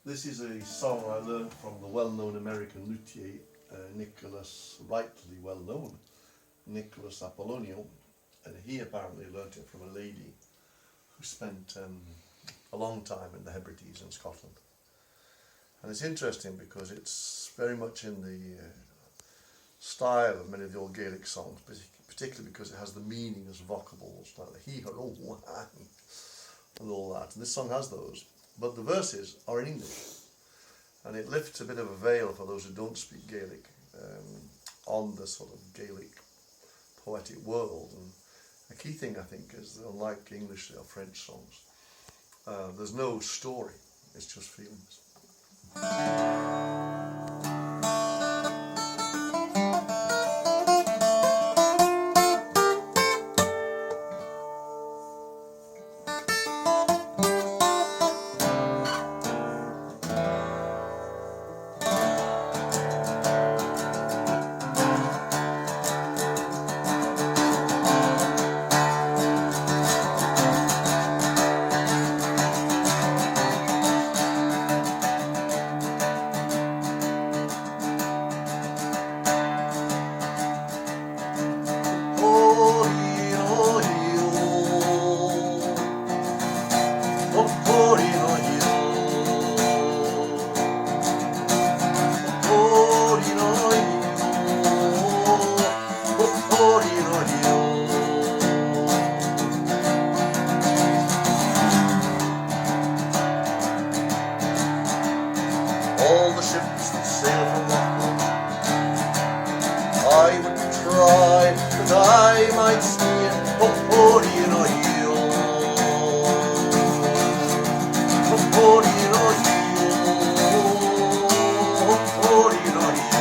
This is a song I learned from the well-known American luthier, rightly well-known, Nikos Apollonio, and he apparently learnt it from a lady who spent a long time in the Hebrides in Scotland. And it's interesting because it's very much in the style of many of the old Gaelic songs, particularly because it has the meaning as vocables, like the hee, ho, and all that. And this song has those, but the verses are in English. And it lifts a bit of a veil for those who don't speak Gaelic on the sort of Gaelic poetic world. And a key thing, I think, is that unlike English or French songs, there's no story, it's just feelings. All the ships that sail from Lochlann, I would try that I might see it, Hebridean or heel, Hebridean or heel, Hebridean or heel.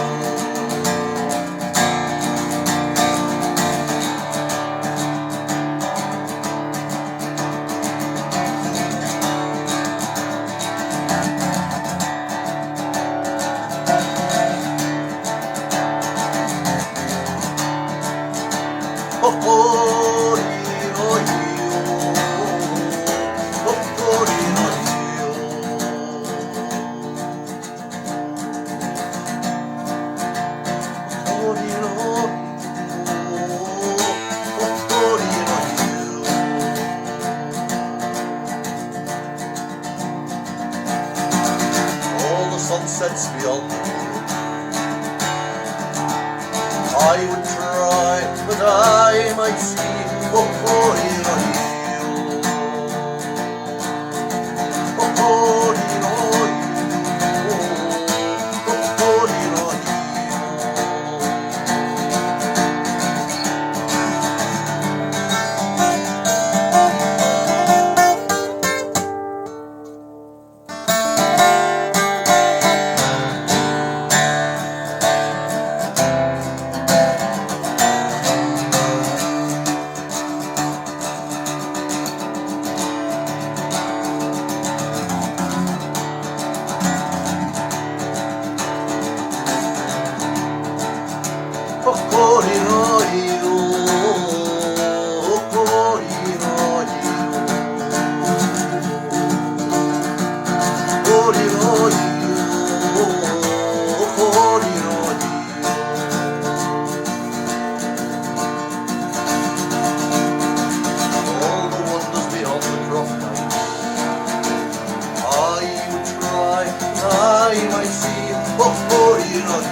Sunsets beyond the hill, I would try that I might see Hebridean or heel, Hebridean or heel, Hebridean or heel. I might see Hebridean or